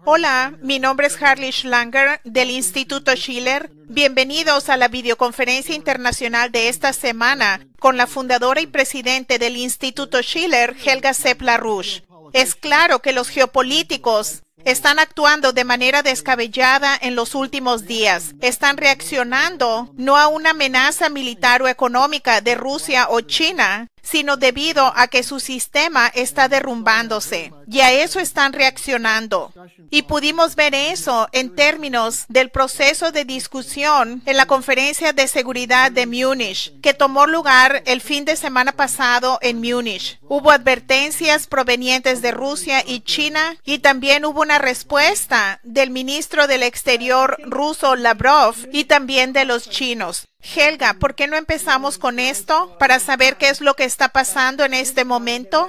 Hola, mi nombre es Harley Schlanger del Instituto Schiller. Bienvenidos a la videoconferencia internacional de esta semana con la fundadora y presidente del Instituto Schiller, Helga Sepp-LaRouche. Es claro que los geopolíticos están actuando de manera descabellada en los últimos días. Están reaccionando no a una amenaza militar o económica de Rusia o China, sino debido a que su sistema está derrumbándose. Y a eso están reaccionando. Y pudimos ver eso en términos del proceso de discusión en la Conferencia de Seguridad de Múnich, que tomó lugar el fin de semana pasado en Múnich. Hubo advertencias provenientes de Rusia y China, y también hubo una respuesta del ministro del Exterior ruso Lavrov y también de los chinos. Helga, ¿por qué no empezamos con esto para saber qué es lo que está pasando en este momento?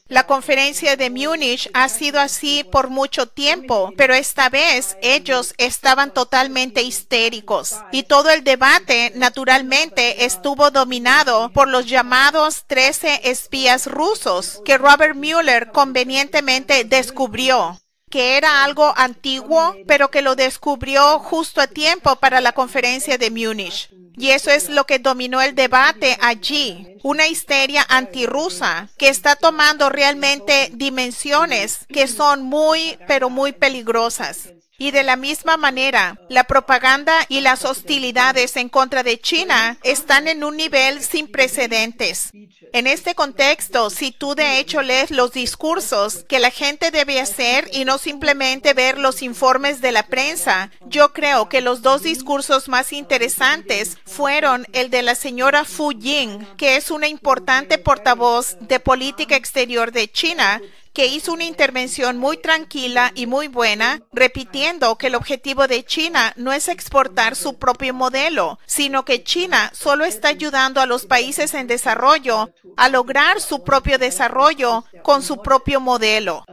La conferencia de Múnich ha sido así por mucho tiempo, pero esta vez ellos estaban totalmente histéricos y todo el debate naturalmente estuvo dominado por los llamados 13 espías rusos que Robert Mueller convenientemente descubrió, que era algo antiguo, pero que lo descubrió justo a tiempo para la conferencia de Múnich. Y eso es lo que dominó el debate allí, una histeria antirrusa que está tomando realmente dimensiones que son muy, pero muy peligrosas. Y de la misma manera, la propaganda y las hostilidades en contra de China están en un nivel sin precedentes. En este contexto, si tú de hecho lees los discursos que la gente debe hacer y no simplemente ver los informes de la prensa, yo creo que los dos discursos más interesantes fueron el de la señora Fu Ying, que es una importante portavoz de política exterior de China, que hizo una intervención muy tranquila y muy buena, repitiendo que el objetivo de China no es exportar su propio modelo, sino que China solo está ayudando a los países en desarrollo a lograr su propio desarrollo con su propio modelo.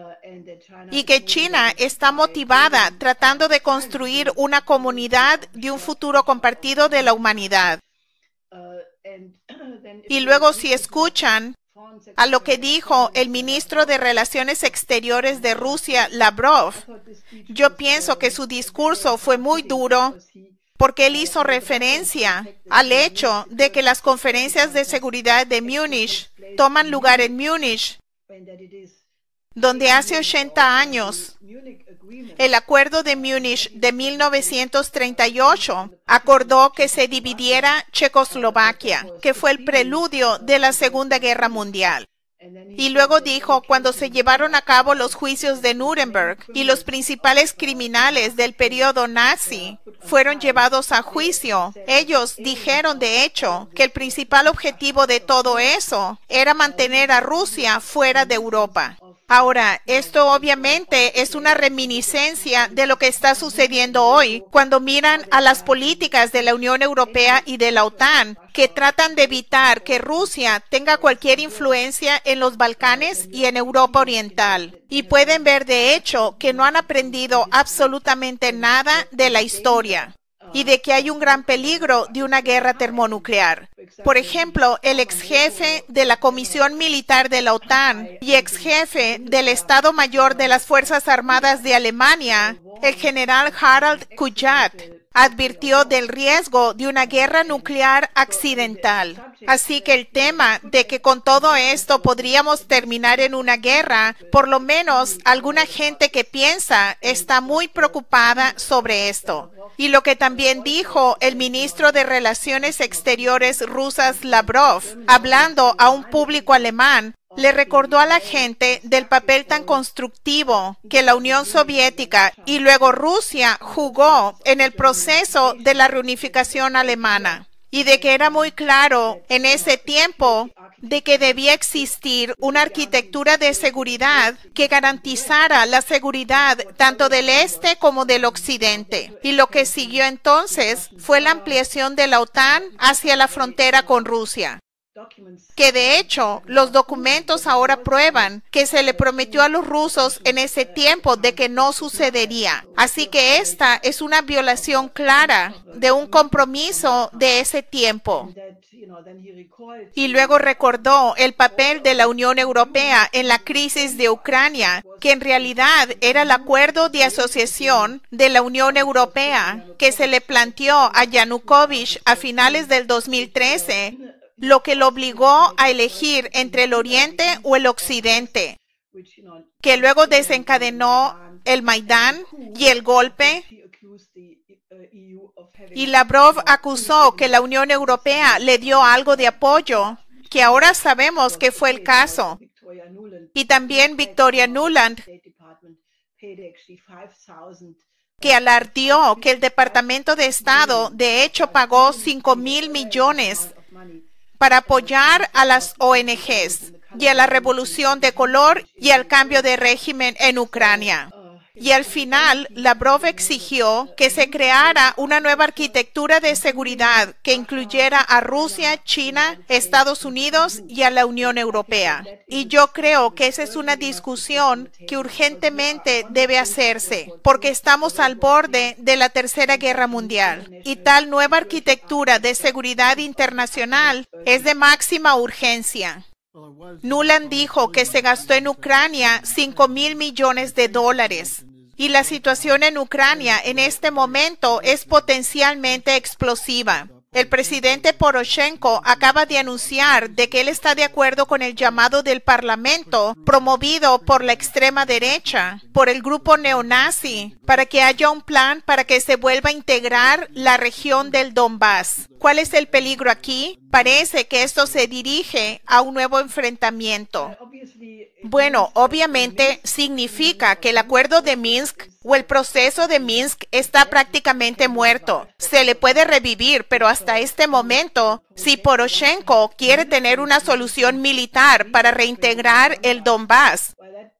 Y que China está motivada tratando de construir una comunidad de un futuro compartido de la humanidad. Y luego si escuchan a lo que dijo el ministro de Relaciones Exteriores de Rusia, Lavrov, yo pienso que su discurso fue muy duro porque él hizo referencia al hecho de que las conferencias de seguridad de Múnich toman lugar en Múnich, donde hace 80 años el Acuerdo de Múnich de 1938 acordó que se dividiera Checoslovaquia, que fue el preludio de la Segunda Guerra Mundial. Y luego dijo, cuando se llevaron a cabo los juicios de Nuremberg y los principales criminales del periodo nazi fueron llevados a juicio, ellos dijeron de hecho que el principal objetivo de todo eso era mantener a Rusia fuera de Europa. Ahora, esto obviamente es una reminiscencia de lo que está sucediendo hoy cuando miran a las políticas de la Unión Europea y de la OTAN, que tratan de evitar que Rusia tenga cualquier influencia en los Balcanes y en Europa Oriental. Y pueden ver de hecho que no han aprendido absolutamente nada de la historia y de que hay un gran peligro de una guerra termonuclear. Por ejemplo, el ex jefe de la Comisión Militar de la OTAN y ex jefe del Estado Mayor de las Fuerzas Armadas de Alemania, el general Harald Kujat, advirtió del riesgo de una guerra nuclear accidental. Así que el tema de que con todo esto podríamos terminar en una guerra, por lo menos alguna gente que piensa está muy preocupada sobre esto. Y lo que también dijo el ministro de Relaciones Exteriores rusas Lavrov, hablando a un público alemán, le recordó a la gente del papel tan constructivo que la Unión Soviética y luego Rusia jugó en el proceso de la reunificación alemana, y de que era muy claro en ese tiempo de que debía existir una arquitectura de seguridad que garantizara la seguridad tanto del este como del occidente. Y lo que siguió entonces fue la ampliación de la OTAN hacia la frontera con Rusia. que de hecho los documentos ahora prueban que se le prometió a los rusos en ese tiempo de que no sucedería. Así que esta es una violación clara de un compromiso de ese tiempo. Y luego recordó el papel de la Unión Europea en la crisis de Ucrania, que en realidad era el acuerdo de asociación de la Unión Europea que se le planteó a Yanukovych a finales del 2013, lo que lo obligó a elegir entre el Oriente o el Occidente, que luego desencadenó el Maidán y el golpe. Y Lavrov acusó que la Unión Europea le dio algo de apoyo, que ahora sabemos que fue el caso. Y también Victoria Nuland, que alardeó que el Departamento de Estado de hecho pagó 5,000 millones para apoyar a las ONGs y a la revolución de color y al cambio de régimen en Ucrania. Y al final, Lavrov exigió que se creara una nueva arquitectura de seguridad que incluyera a Rusia, China, Estados Unidos y a la Unión Europea. Y yo creo que esa es una discusión que urgentemente debe hacerse, porque estamos al borde de la Tercera Guerra Mundial. Y tal nueva arquitectura de seguridad internacional es de máxima urgencia. Nuland dijo que se gastó en Ucrania 5,000 millones de dólares. Y la situación en Ucrania en este momento es potencialmente explosiva. El presidente Poroshenko acaba de anunciar de que él está de acuerdo con el llamado del Parlamento promovido por la extrema derecha, por el grupo neonazi, para que haya un plan para que se vuelva a integrar la región del Donbass. ¿Cuál es el peligro aquí? Parece que esto se dirige a un nuevo enfrentamiento. Bueno, obviamente significa que el acuerdo de Minsk o el proceso de Minsk está prácticamente muerto. Se le puede revivir, pero hasta este momento, si Poroshenko quiere tener una solución militar para reintegrar el Donbass,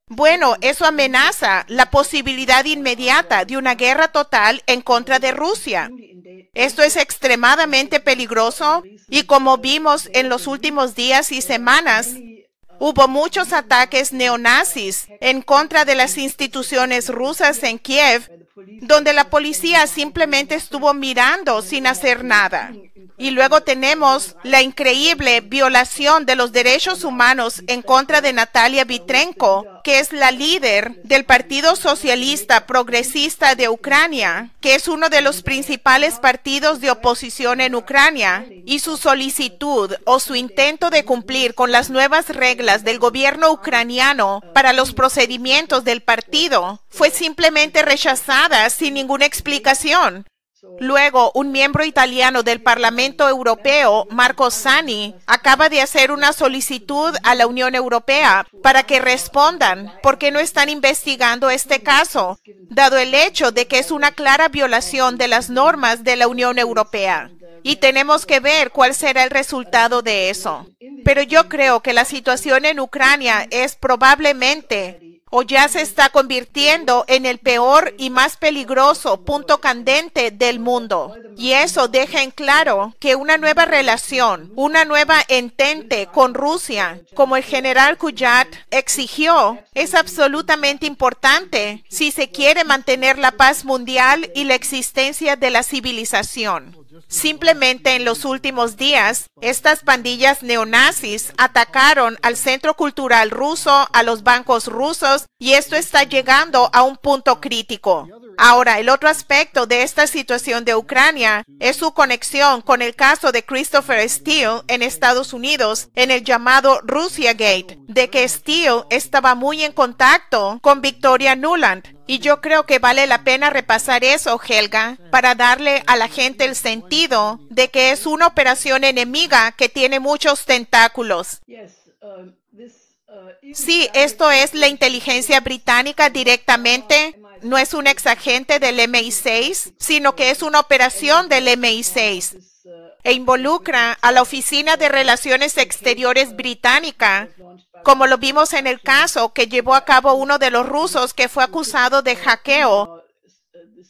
bueno, eso amenaza la posibilidad inmediata de una guerra total en contra de Rusia. Esto es extremadamente peligroso y como vimos en los últimos días y semanas, hubo muchos ataques neonazis en contra de las instituciones rusas en Kiev, donde la policía simplemente estuvo mirando sin hacer nada. Y luego tenemos la increíble violación de los derechos humanos en contra de Natalia Vitrenko, que es la líder del Partido Socialista Progresista de Ucrania, que es uno de los principales partidos de oposición en Ucrania, y su solicitud o su intento de cumplir con las nuevas reglas del gobierno ucraniano para los procedimientos del partido fue simplemente rechazada sin ninguna explicación. Luego, un miembro italiano del Parlamento Europeo, Marco Zanni, acaba de hacer una solicitud a la Unión Europea para que respondan por qué no están investigando este caso, dado el hecho de que es una clara violación de las normas de la Unión Europea. Y tenemos que ver cuál será el resultado de eso. Pero yo creo que la situación en Ucrania es probablemente o ya se está convirtiendo en el peor y más peligroso punto candente del mundo. Y eso deja en claro que una nueva relación, una nueva entente con Rusia, como el general Kuyat exigió, es absolutamente importante si se quiere mantener la paz mundial y la existencia de la civilización. Simplemente en los últimos días, estas pandillas neonazis atacaron al Centro Cultural Ruso, a los bancos rusos, y esto está llegando a un punto crítico. Ahora, el otro aspecto de esta situación de Ucrania es su conexión con el caso de Christopher Steele en Estados Unidos, en el llamado Russiagate, de que Steele estaba muy en contacto con Victoria Nuland. Y yo creo que vale la pena repasar eso, Helga, para darle a la gente el sentido de que es una operación enemiga que tiene muchos tentáculos. Sí, esto es la inteligencia británica directamente. No es un exagente del MI6, sino que es una operación del MI6 e involucra a la Oficina de Relaciones Exteriores británica, como lo vimos en el caso que llevó a cabo uno de los rusos que fue acusado de hackeo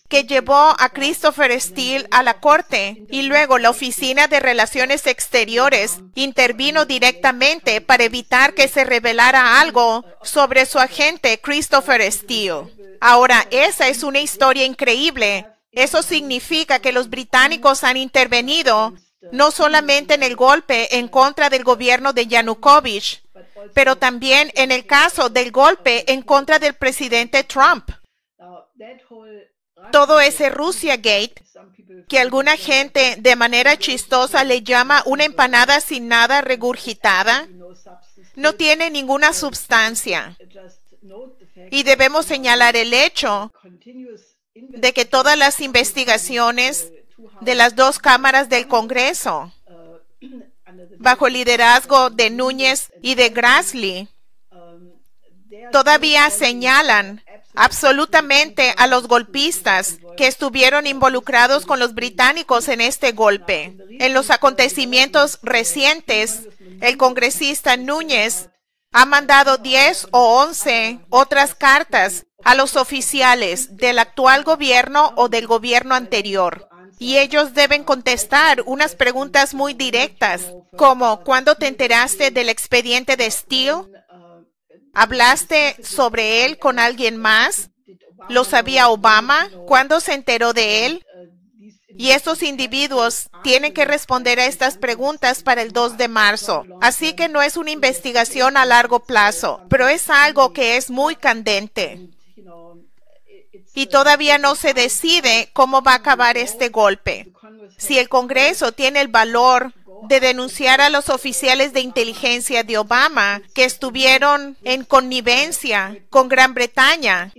que llevó a Christopher Steele a la corte, y luego la Oficina de Relaciones Exteriores intervino directamente para evitar que se revelara algo sobre su agente Christopher Steele. Ahora, esa es una historia increíble. Eso significa que los británicos han intervenido no solamente en el golpe en contra del gobierno de Yanukovych, pero también en el caso del golpe en contra del presidente Trump. Todo ese Russiagate, que alguna gente de manera chistosa le llama una empanada sin nada regurgitada, no tiene ninguna substancia. Y debemos señalar el hecho de que todas las investigaciones de las dos cámaras del Congreso, bajo el liderazgo de Núñez y de Grassley, todavía señalan absolutamente a los golpistas que estuvieron involucrados con los británicos en este golpe. En los acontecimientos recientes, el congresista Núñez ha mandado 10 o 11 otras cartas a los oficiales del actual gobierno o del gobierno anterior. Y ellos deben contestar unas preguntas muy directas, como ¿cuándo te enteraste del expediente de Steele? ¿Hablaste sobre él con alguien más? ¿Lo sabía Obama? ¿Cuándo se enteró de él? Y estos individuos tienen que responder a estas preguntas para el 2 de marzo. Así que no es una investigación a largo plazo, pero es algo que es muy candente. Y todavía no se decide cómo va a acabar este golpe. Si el Congreso tiene el valor de denunciar a los oficiales de inteligencia de Obama que estuvieron en connivencia con Gran Bretaña,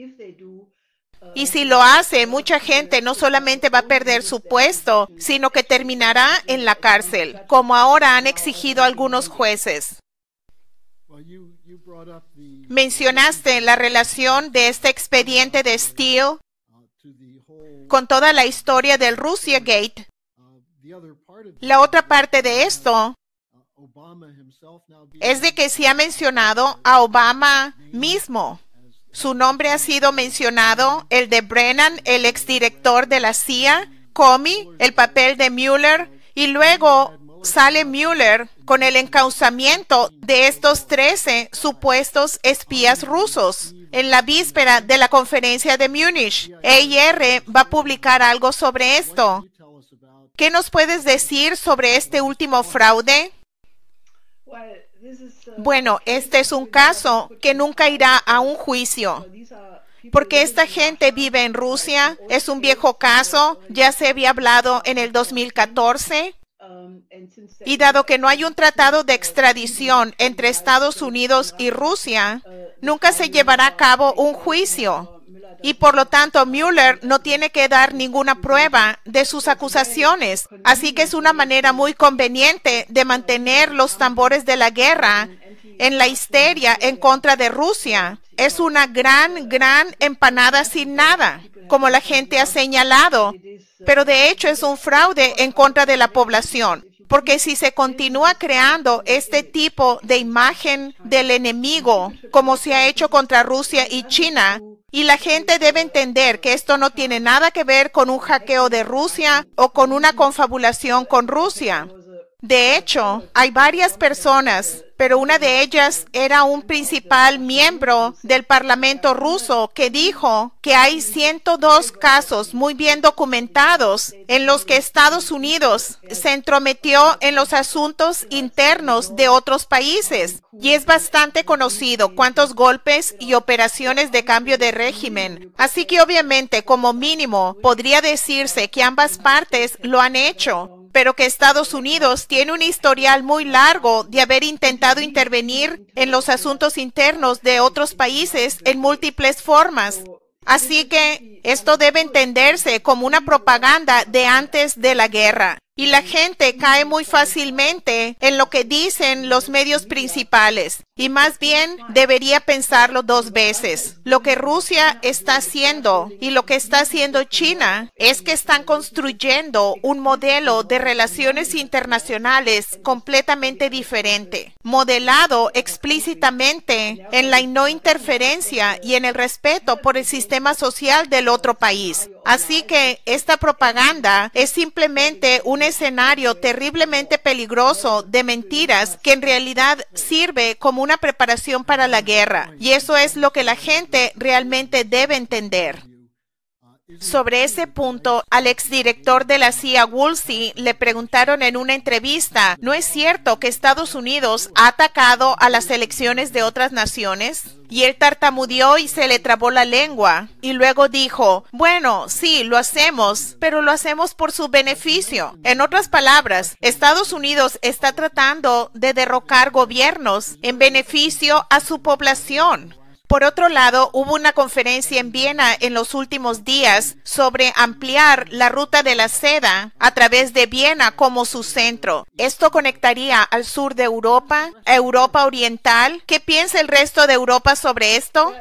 y si lo hace, mucha gente no solamente va a perder su puesto, sino que terminará en la cárcel, como ahora han exigido algunos jueces. Mencionaste la relación de este expediente de Steele con toda la historia del Russiagate. La otra parte de esto es de que se ha mencionado a Obama mismo. Su nombre ha sido mencionado, el de Brennan, el exdirector de la CIA, Comey, el papel de Mueller, y luego sale Mueller con el encauzamiento de estos 13 supuestos espías rusos. En la víspera de la conferencia de Múnich, EIR va a publicar algo sobre esto. ¿Qué nos puedes decir sobre este último fraude? Bueno, este es un caso que nunca irá a un juicio, porque esta gente vive en Rusia. Es un viejo caso, ya se había hablado en el 2014, y dado que no hay un tratado de extradición entre Estados Unidos y Rusia, nunca se llevará a cabo un juicio. Y por lo tanto, Mueller no tiene que dar ninguna prueba de sus acusaciones. Así que es una manera muy conveniente de mantener los tambores de la guerra en la histeria en contra de Rusia. Es una gran empanada sin nada, como la gente ha señalado. Pero de hecho es un fraude en contra de la población. Porque si se continúa creando este tipo de imagen del enemigo, como se ha hecho contra Rusia y China, y la gente debe entender que esto no tiene nada que ver con un hackeo de Rusia o con una confabulación con Rusia. De hecho, hay varias personas, pero una de ellas era un principal miembro del Parlamento ruso que dijo que hay 102 casos muy bien documentados en los que Estados Unidos se entrometió en los asuntos internos de otros países. Y es bastante conocido cuántos golpes y operaciones de cambio de régimen. Así que obviamente, como mínimo, podría decirse que ambas partes lo han hecho, pero que Estados Unidos tiene un historial muy largo de haber intentado intervenir en los asuntos internos de otros países en múltiples formas. Así que esto debe entenderse como una propaganda de antes de la guerra. Y la gente cae muy fácilmente en lo que dicen los medios principales. y más bien debería pensarlo 2 veces. Lo que Rusia está haciendo y lo que está haciendo China es que están construyendo un modelo de relaciones internacionales completamente diferente, modelado explícitamente en la no interferencia y en el respeto por el sistema social del otro país. Así que esta propaganda es simplemente un escenario terriblemente peligroso de mentiras que en realidad sirve como una preparación para la guerra. Y eso es lo que la gente realmente debe entender. Sobre ese punto, al exdirector de la CIA, Woolsey, le preguntaron en una entrevista, ¿no es cierto que Estados Unidos ha atacado a las elecciones de otras naciones? Y él tartamudeó y se le trabó la lengua. Y luego dijo, bueno, sí, lo hacemos, pero lo hacemos por su beneficio. En otras palabras, Estados Unidos está tratando de derrocar gobiernos en beneficio a su población. Por otro lado, hubo una conferencia en Viena en los últimos días sobre ampliar la ruta de la seda a través de Viena como su centro. Esto conectaría al sur de Europa, a Europa Oriental. ¿Qué piensa el resto de Europa sobre esto?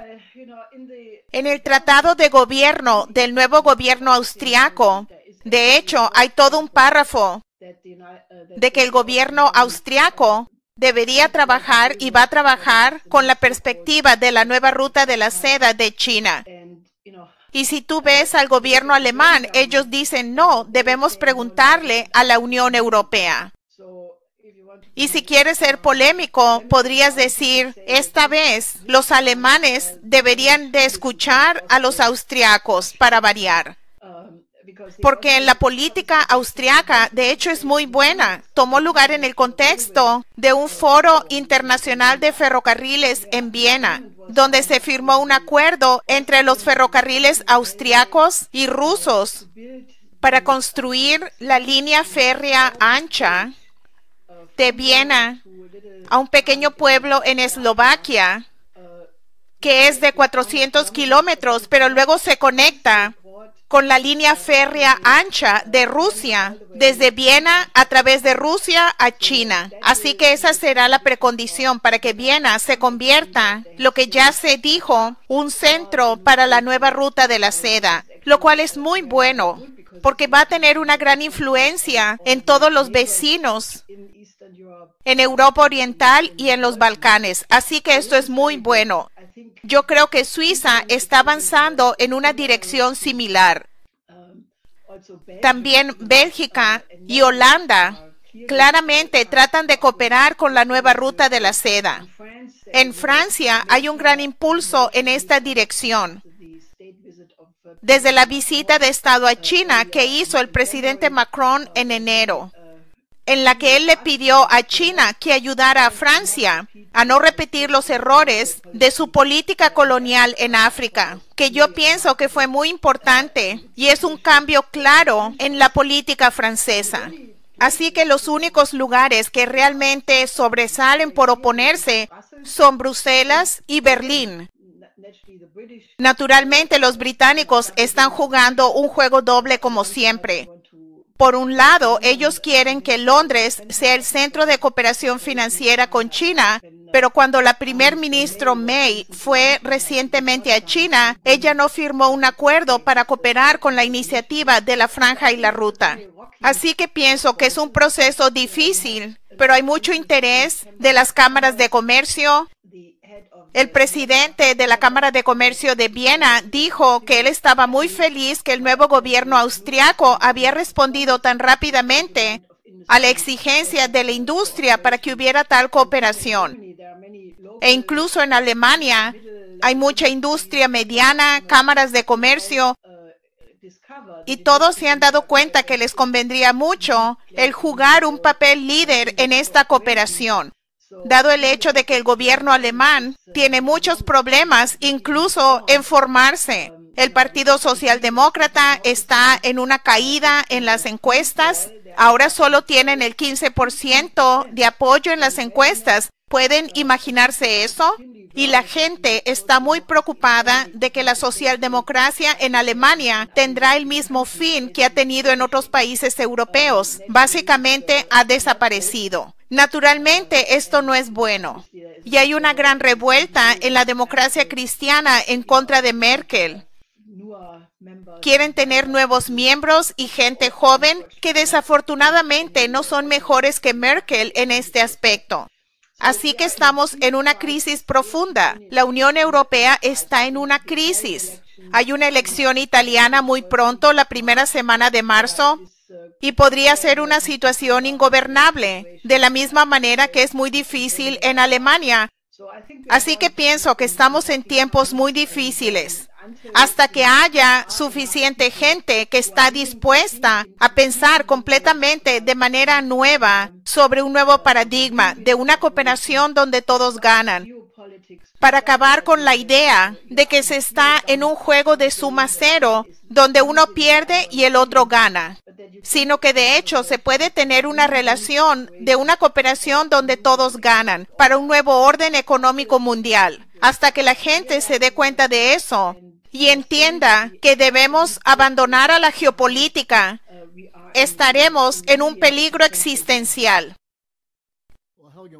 En el tratado de gobierno del nuevo gobierno austriaco, de hecho, hay todo un párrafo de que el gobierno austriaco debería trabajar y va a trabajar con la perspectiva de la nueva ruta de la seda de China. Y si tú ves al gobierno alemán, ellos dicen, no, debemos preguntarle a la Unión Europea. Y si quieres ser polémico, podrías decir, esta vez los alemanes deberían de escuchar a los austriacos para variar. Porque la política austriaca, de hecho, es muy buena. Tomó lugar en el contexto de un foro internacional de ferrocarriles en Viena, donde se firmó un acuerdo entre los ferrocarriles austriacos y rusos para construir la línea férrea ancha de Viena a un pequeño pueblo en Eslovaquia, que es de 400 kilómetros, pero luego se conecta con la línea férrea ancha de Rusia, desde Viena a través de Rusia a China. Así que esa será la precondición para que Viena se convierta, lo que ya se dijo, un centro para la nueva ruta de la seda, lo cual es muy bueno, porque va a tener una gran influencia en todos los vecinos en Europa Oriental y en los Balcanes. Así que esto es muy bueno. Yo creo que Suiza está avanzando en una dirección similar. También Bélgica y Holanda claramente tratan de cooperar con la nueva ruta de la seda. En Francia hay un gran impulso en esta dirección. Desde la visita de Estado a China que hizo el presidente Macron en enero, en la que él le pidió a China que ayudara a Francia a no repetir los errores de su política colonial en África, que yo pienso que fue muy importante y es un cambio claro en la política francesa. Así que los únicos lugares que realmente sobresalen por oponerse son Bruselas y Berlín. Naturalmente, los británicos están jugando un juego doble como siempre. Por un lado, ellos quieren que Londres sea el centro de cooperación financiera con China, pero cuando la primer ministro May fue recientemente a China, ella no firmó un acuerdo para cooperar con la iniciativa de la Franja y la Ruta. Así que pienso que es un proceso difícil, pero hay mucho interés de las cámaras de comercio. El presidente de la Cámara de Comercio de Viena dijo que él estaba muy feliz que el nuevo gobierno austriaco había respondido tan rápidamente a la exigencia de la industria para que hubiera tal cooperación. E incluso en Alemania hay mucha industria mediana, cámaras de comercio, y todos se han dado cuenta que les convendría mucho el jugar un papel líder en esta cooperación. Dado el hecho de que el gobierno alemán tiene muchos problemas, incluso en formarse. El Partido Socialdemócrata está en una caída en las encuestas. Ahora solo tienen el 15% de apoyo en las encuestas. ¿Pueden imaginarse eso? Y la gente está muy preocupada de que la socialdemocracia en Alemania tendrá el mismo fin que ha tenido en otros países europeos. Básicamente ha desaparecido. Naturalmente, esto no es bueno. Y hay una gran revuelta en la democracia cristiana en contra de Merkel. Quieren tener nuevos miembros y gente joven que desafortunadamente no son mejores que Merkel en este aspecto. Así que estamos en una crisis profunda. La Unión Europea está en una crisis. Hay una elección italiana muy pronto, la primera semana de marzo, y podría ser una situación ingobernable, de la misma manera que es muy difícil en Alemania. Así que pienso que estamos en tiempos muy difíciles. Hasta que haya suficiente gente que está dispuesta a pensar completamente de manera nueva sobre un nuevo paradigma de una cooperación donde todos ganan, para acabar con la idea de que se está en un juego de suma cero donde uno pierde y el otro gana, sino que de hecho se puede tener una relación de una cooperación donde todos ganan para un nuevo orden económico mundial. Hasta que la gente se dé cuenta de eso y entienda que debemos abandonar a la geopolítica, estaremos en un peligro existencial.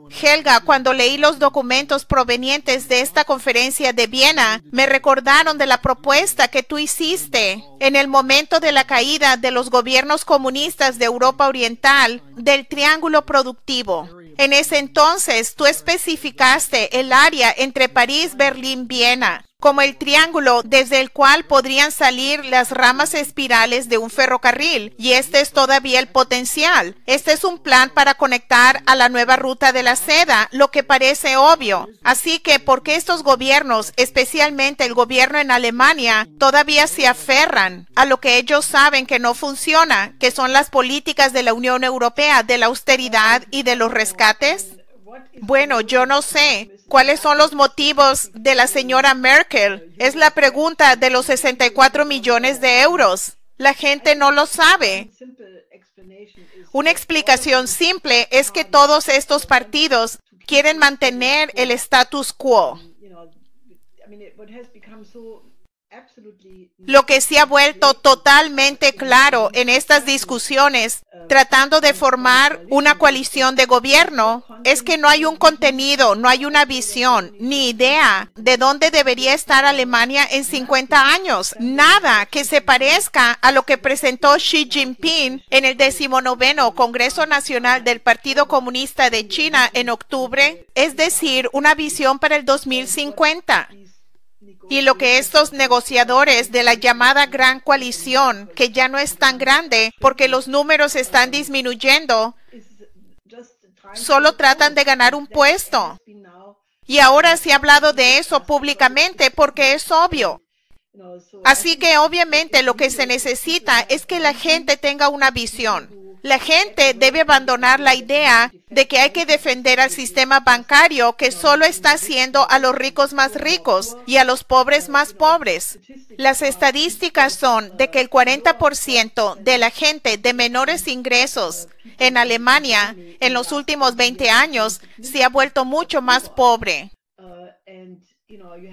Helga, cuando leí los documentos provenientes de esta conferencia de Viena, me recordaron de la propuesta que tú hiciste en el momento de la caída de los gobiernos comunistas de Europa Oriental del triángulo productivo. En ese entonces, tú especificaste el área entre París, Berlín, Viena como el triángulo desde el cual podrían salir las ramas espirales de un ferrocarril, y este es todavía el potencial. Este es un plan para conectar a la nueva ruta de la seda, lo que parece obvio. Así que, ¿por qué estos gobiernos, especialmente el gobierno en Alemania, todavía se aferran a lo que ellos saben que no funciona, que son las políticas de la Unión Europea, de la austeridad y de los rescates? Bueno, yo no sé. ¿Cuáles son los motivos de la señora Merkel? Es la pregunta de los 64 millones de euros. La gente no lo sabe. Una explicación simple es que todos estos partidos quieren mantener el status quo. Lo que se ha vuelto totalmente claro en estas discusiones, tratando de formar una coalición de gobierno, es que no hay un contenido, no hay una visión, ni idea de dónde debería estar Alemania en 50 años. Nada que se parezca a lo que presentó Xi Jinping en el 19º Congreso Nacional del Partido Comunista de China en octubre, es decir, una visión para el 2050. Y lo que estos negociadores de la llamada Gran Coalición, que ya no es tan grande porque los números están disminuyendo, solo tratan de ganar un puesto. Y ahora se ha hablado de eso públicamente porque es obvio. Así que obviamente lo que se necesita es que la gente tenga una visión. La gente debe abandonar la idea de que hay que defender al sistema bancario que solo está haciendo a los ricos más ricos y a los pobres más pobres. Las estadísticas son de que el 40% de la gente de menores ingresos en Alemania en los últimos 20 años se ha vuelto mucho más pobre.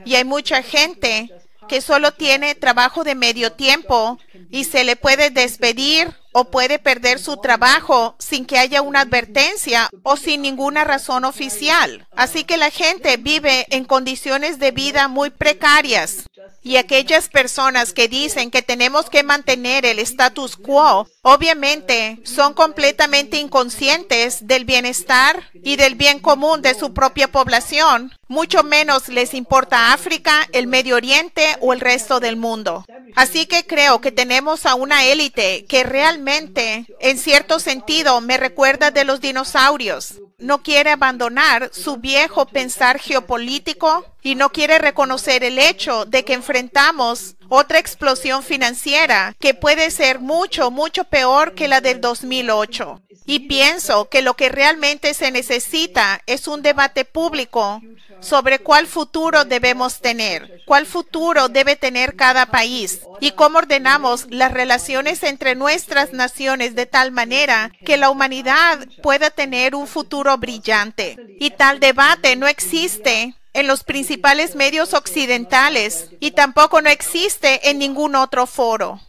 Y hay mucha gente que solo tiene trabajo de medio tiempo y se le puede despedir o puede perder su trabajo sin que haya una advertencia o sin ninguna razón oficial. Así que la gente vive en condiciones de vida muy precarias. Y aquellas personas que dicen que tenemos que mantener el status quo, obviamente son completamente inconscientes del bienestar y del bien común de su propia población. Mucho menos les importa África, el Medio Oriente o el resto del mundo. Así que creo que tenemos a una élite que realmente, en cierto sentido, me recuerda de los dinosaurios. No quiere abandonar su viejo pensar geopolítico y no quiere reconocer el hecho de que enfrentamos otra explosión financiera que puede ser mucho, mucho peor que la del 2008. Y pienso que lo que realmente se necesita es un debate público sobre cuál futuro debemos tener, cuál futuro debe tener cada país y cómo ordenamos las relaciones entre nuestras naciones de tal manera que la humanidad pueda tener un futuro brillante. Y tal debate no existe en los principales medios occidentales y tampoco no existe en ningún otro foro.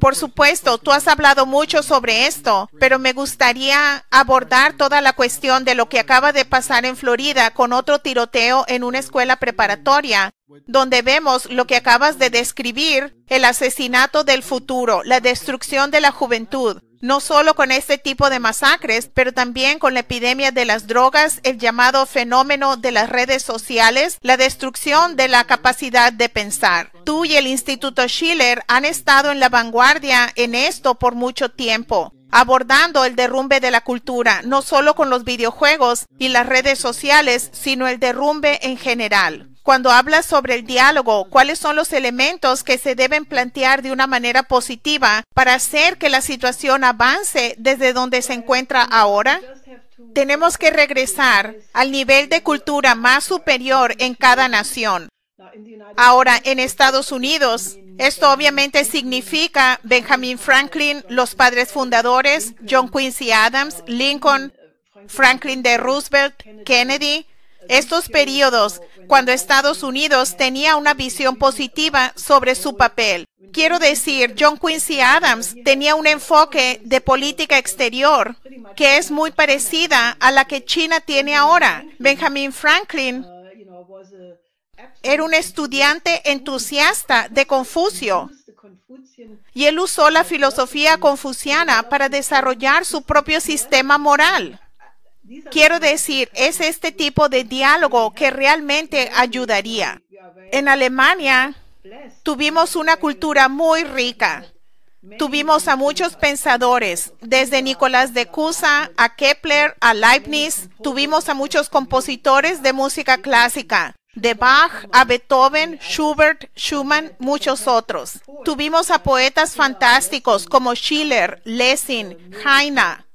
Por supuesto, tú has hablado mucho sobre esto, pero me gustaría abordar toda la cuestión de lo que acaba de pasar en Florida con otro tiroteo en una escuela preparatoria, donde vemos lo que acabas de describir, el asesinato del futuro, la destrucción de la juventud. No solo con este tipo de masacres, pero también con la epidemia de las drogas, el llamado fenómeno de las redes sociales, la destrucción de la capacidad de pensar. Tú y el Instituto Schiller han estado en la vanguardia en esto por mucho tiempo, abordando el derrumbe de la cultura, no solo con los videojuegos y las redes sociales, sino el derrumbe en general. Cuando hablas sobre el diálogo, ¿cuáles son los elementos que se deben plantear de una manera positiva para hacer que la situación avance desde donde se encuentra ahora? Tenemos que regresar al nivel de cultura más superior en cada nación. Ahora, en Estados Unidos, esto obviamente significa Benjamin Franklin, los padres fundadores, John Quincy Adams, Lincoln, Franklin D. Roosevelt, Kennedy. Estos periodos, cuando Estados Unidos tenía una visión positiva sobre su papel. Quiero decir, John Quincy Adams tenía un enfoque de política exterior que es muy parecida a la que China tiene ahora. Benjamin Franklin era un estudiante entusiasta de Confucio y él usó la filosofía confuciana para desarrollar su propio sistema moral. Quiero decir, es este tipo de diálogo que realmente ayudaría. En Alemania tuvimos una cultura muy rica. Tuvimos a muchos pensadores, desde Nicolás de Cusa a Kepler a Leibniz. Tuvimos a muchos compositores de música clásica, de Bach a Beethoven, Schubert, Schumann, muchos otros. Tuvimos a poetas fantásticos como Schiller, Lessing, Heine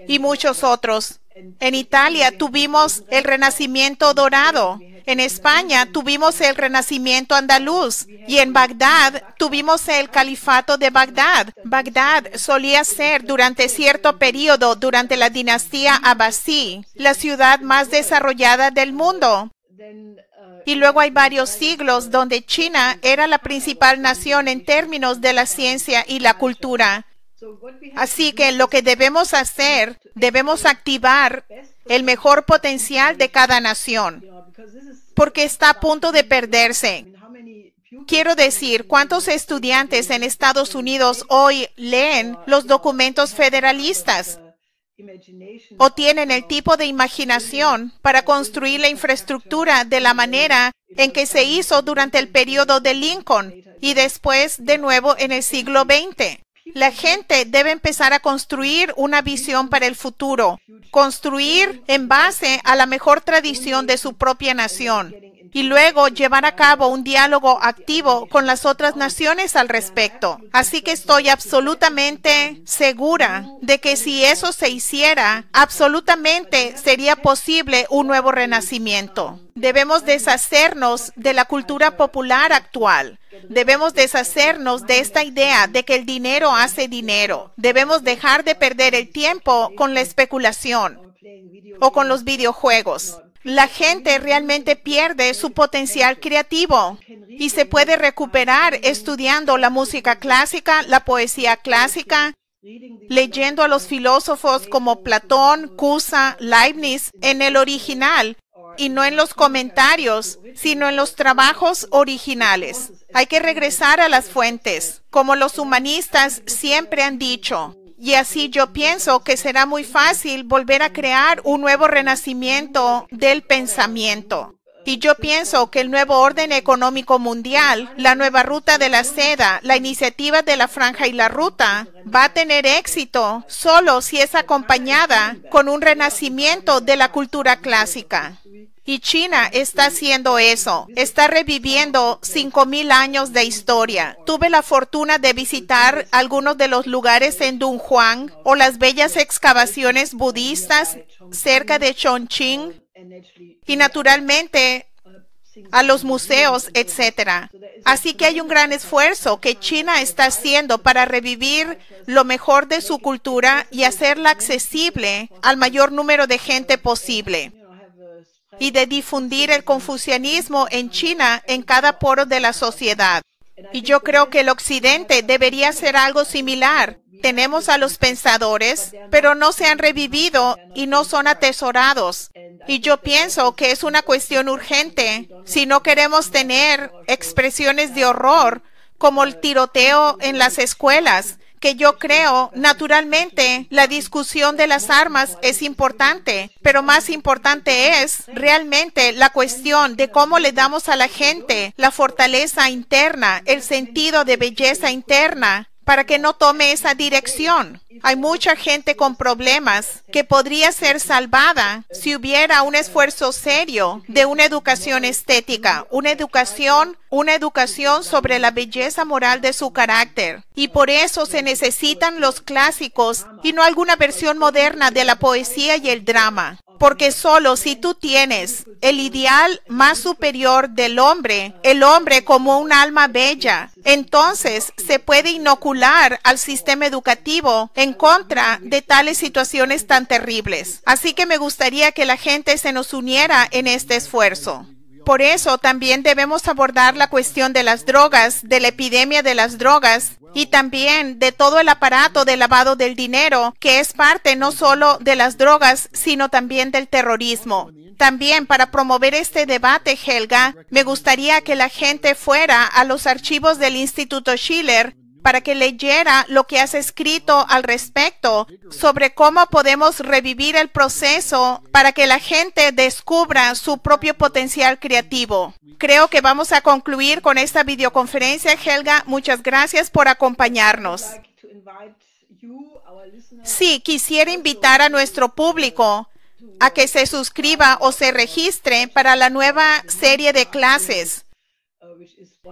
y muchos otros. En Italia tuvimos el Renacimiento dorado. En España tuvimos el Renacimiento andaluz. Y en Bagdad tuvimos el Califato de Bagdad. Bagdad solía ser durante cierto periodo, durante la dinastía Abbasí, la ciudad más desarrollada del mundo. Y luego hay varios siglos donde China era la principal nación en términos de la ciencia y la cultura. Así que lo que debemos hacer, debemos activar el mejor potencial de cada nación, porque está a punto de perderse. Quiero decir, ¿cuántos estudiantes en Estados Unidos hoy leen los documentos federalistas? ¿O tienen el tipo de imaginación para construir la infraestructura de la manera en que se hizo durante el periodo de Lincoln y después de nuevo en el siglo XX? La gente debe empezar a construir una visión para el futuro, construir en base a la mejor tradición de su propia nación y luego llevar a cabo un diálogo activo con las otras naciones al respecto. Así que estoy absolutamente segura de que si eso se hiciera, absolutamente sería posible un nuevo renacimiento. Debemos deshacernos de la cultura popular actual. Debemos deshacernos de esta idea de que el dinero hace dinero. Debemos dejar de perder el tiempo con la especulación o con los videojuegos. La gente realmente pierde su potencial creativo y se puede recuperar estudiando la música clásica, la poesía clásica, leyendo a los filósofos como Platón, Cusa, Leibniz en el original y no en los comentarios, sino en los trabajos originales. Hay que regresar a las fuentes, como los humanistas siempre han dicho. Y así yo pienso que será muy fácil volver a crear un nuevo renacimiento del pensamiento. Y yo pienso que el nuevo orden económico mundial, la nueva ruta de la seda, la iniciativa de la franja y la ruta, va a tener éxito solo si es acompañada con un renacimiento de la cultura clásica. Y China está haciendo eso, está reviviendo 5,000 años de historia. Tuve la fortuna de visitar algunos de los lugares en Dunhuang o las bellas excavaciones budistas cerca de Chongqing y naturalmente a los museos, etc. Así que hay un gran esfuerzo que China está haciendo para revivir lo mejor de su cultura y hacerla accesible al mayor número de gente posible, y de difundir el confucianismo en China en cada poro de la sociedad. Y yo creo que el Occidente debería hacer algo similar. Tenemos a los pensadores, pero no se han revivido y no son atesorados. Y yo pienso que es una cuestión urgente si no queremos tener expresiones de horror como el tiroteo en las escuelas, que yo creo, naturalmente, la discusión de las armas es importante, pero más importante es realmente la cuestión de cómo le damos a la gente la fortaleza interna, el sentido de belleza interna, para que no tome esa dirección. Hay mucha gente con problemas que podría ser salvada si hubiera un esfuerzo serio de una educación estética, una educación sobre la belleza moral de su carácter. Y por eso se necesitan los clásicos y no alguna versión moderna de la poesía y el drama. Porque solo si tú tienes el ideal más superior del hombre, el hombre como un alma bella, entonces se puede inocular al sistema educativo en contra de tales situaciones tan terribles. Así que me gustaría que la gente se nos uniera en este esfuerzo. Por eso también debemos abordar la cuestión de las drogas, de la epidemia de las drogas y también de todo el aparato de lavado del dinero, que es parte no solo de las drogas, sino también del terrorismo. También para promover este debate, Helga, me gustaría que la gente fuera a los archivos del Instituto Schiller para que leyera lo que has escrito al respecto sobre cómo podemos revivir el proceso para que la gente descubra su propio potencial creativo. Creo que vamos a concluir con esta videoconferencia, Helga. Muchas gracias por acompañarnos. Sí, quisiera invitar a nuestro público a que se suscriba o se registre para la nueva serie de clases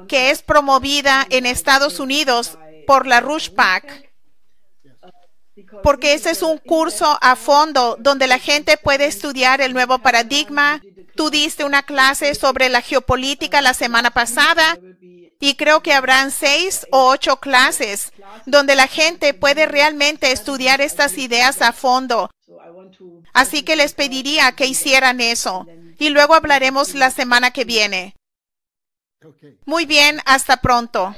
que es promovida en Estados Unidos por la RushPAC, porque ese es un curso a fondo donde la gente puede estudiar el nuevo paradigma. Tú diste una clase sobre la geopolítica la semana pasada y creo que habrán 6 o 8 clases donde la gente puede realmente estudiar estas ideas a fondo. Así que les pediría que hicieran eso y luego hablaremos la semana que viene. Muy bien, hasta pronto.